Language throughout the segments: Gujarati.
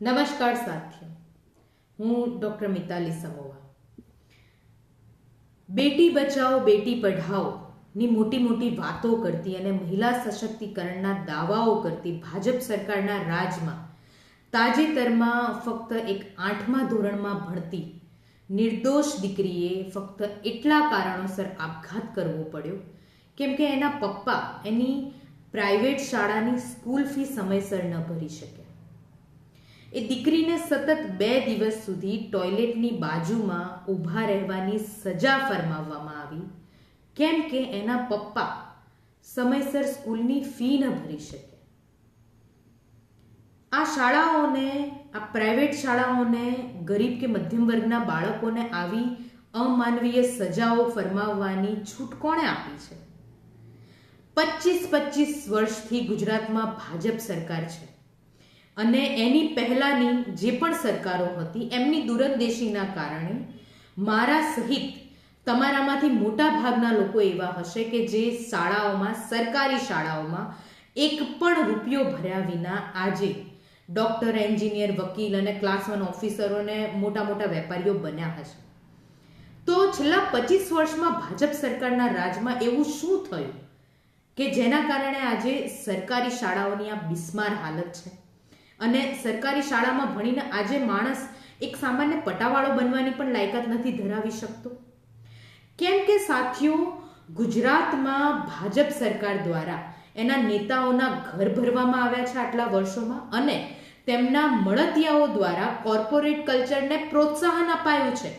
નમસ્કાર સાથીઓ, હું ડૉક્ટર મિતાલી સમોવા. બેટી બચાવો બેટી પઢાઓ ની મોટી મોટી વાતો કરતી અને મહિલા સશક્તિકરણના દાવાઓ કરતી ભાજપ સરકારના રાજમાં તાજેતરમાં ફક્ત એક 8મા ધોરણમાં ભણતી નિર્દોષ દીકરીએ ફક્ત એટલા કારણોસર આપઘાત કરવો પડ્યો કેમ કે એના પપ્પા એની પ્રાઇવેટ શાળાની સ્કૂલ ફી સમયસર ન ભરી શક્યા. એ દીકરીને સતત 2 દિવસ સુધી ટોયલેટની બાજુમાં ઊભા રહેવાની સજા ફરમાવવામાં આવી કેમ કે એના પપ્પા સમયસર સ્કૂલની ફી ન ભરી શકે. આ શાળાઓને, આ પ્રાઇવેટ શાળાઓને ગરીબ કે મધ્યમ વર્ગના બાળકોને આવી અમાનવીય સજાઓ ફરમાવવાની છૂટ કોણે આપી છે? 25 વર્ષથી ગુજરાતમાં ભાજપ સરકાર છે અને એની પહેલાની જે પણ સરકારો હતી એમની દૂરંદેશીના કારણે મારા સહિત તમારામાંથી મોટા ભાગના લોકો એવા હશે કે જે શાળાઓમાં, સરકારી શાળાઓમાં એક પણ રૂપિયો ભર્યા વિના આજે ડૉક્ટર, એન્જિનિયર, વકીલ અને ક્લાસ 1 ઓફિસરોને મોટા મોટા વેપારીઓ બન્યા હશે. તો છેલ્લા 25 વર્ષમાં ભાજપ સરકારના રાજમાં એવું શું થયું કે જેના કારણે આજે સરકારી શાળાઓની આ બિસ્માર હાલત છે અને સરકારી શાળામાં ભણીને આજે માણસ એક સામાન્ય પટાવાળો બનવાની પણ લાયકાત નથી ધરાવી શકતો? કેમ કે સાથીઓ, ગુજરાતમાં ભાજપ સરકાર દ્વારા એના નેતાઓના ઘર ભરવામાં આવ્યા છે આટલા વર્ષોમાં અને તેમના મળતિયાઓ દ્વારા કોર્પોરેટ કલ્ચરને પ્રોત્સાહન અપાયું છે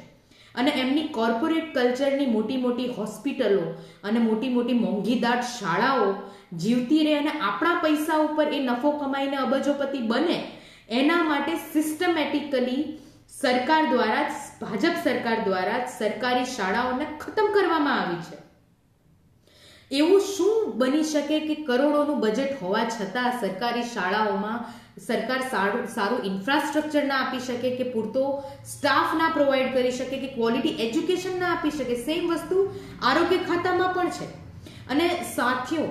અને એમની કોર્પોરેટ કલ્ચરની મોટી મોટી હોસ્પિટલો અને મોટી મોટી મોંઘીદાટ શાળાઓ જીવતી રહે અને આપણા પૈસા ઉપર એ નફો કમાઈને અબજોપતિ બને એના માટે સિસ્ટમેટિકલી સરકાર દ્વારા, ભાજપ સરકાર દ્વારા સરકારી શાળાઓને ખતમ કરવામાં આવી છે. એવું શું બની શકે કે કરોડોનું બજેટ હોવા છતાં સરકારી શાળાઓમાં સરકાર સારું ઇન્ફ્રાસ્ટ્રક્ચર ના આપી શકે, કે પૂરતો સ્ટાફ ના પ્રોવાઈડ કરી શકે, કે ક્વોલિટી એજ્યુકેશન ના આપી શકે? સેમ વસ્તુ આરોગ્ય ખાતામાં પણ છે. અને સાથીઓ,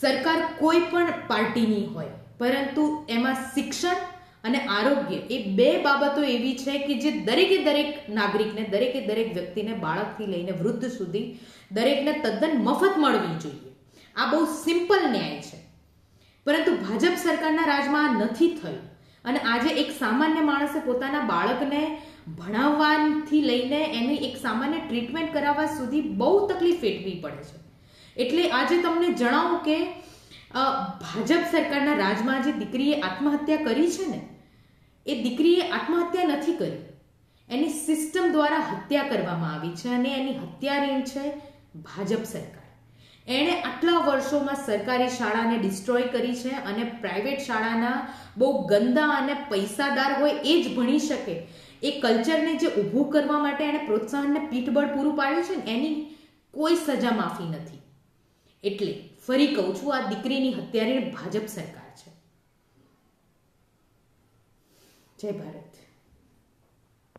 સરકાર કોઈ પણ પાર્ટીની હોય પરંતુ એમાં શિક્ષણ અને આરોગ્ય એ 2 બાબતો એવી છે કે જે દરેકે દરેક નાગરિકને, દરેકે દરેક વ્યક્તિને, બાળકથી લઈને વૃદ્ધ સુધી દરેકને તદ્દન મફત મળવી જોઈએ. આ બહુ સિમ્પલ ન્યાય છે. પરંતુ ભાજપ સરકારના રાજમાં આ નથી થયું અને આજે એક સામાન્ય માણસે પોતાના બાળકને ભણાવવાથી લઈને એની એક સામાન્ય ટ્રીટમેન્ટ કરાવવા સુધી બહુ તકલીફ વેઠવી પડે છે. એટલે આજે તમને જણાવું કે ભાજપ સરકારના રાજમાં જે દીકરીએ આત્મહત્યા કરી છે ને, એ દીકરીએ આત્મહત્યા નથી કરી, એની સિસ્ટમ દ્વારા હત્યા કરવામાં આવી છે અને એની હત્યારીણ છે ભાજપ સરકાર. એણે આટલા વર્ષોમાં સરકારી શાળાને ડિસ્ટ્રોય કરી છે અને પ્રાઇવેટ શાળાના બહુ ગંદા અને પૈસાદાર હોય એ જ ભણી શકે એ કલ્ચરને જે ઊભું કરવા માટે એણે પ્રોત્સાહનને પીઠબળ પૂરું પાડ્યું છે ને, એની કોઈ સજા માફી નથી. એટલે ફરી કહું છું, આ દીકરીની હત્યારીણ ભાજપ સરકાર છે. જય ભારત.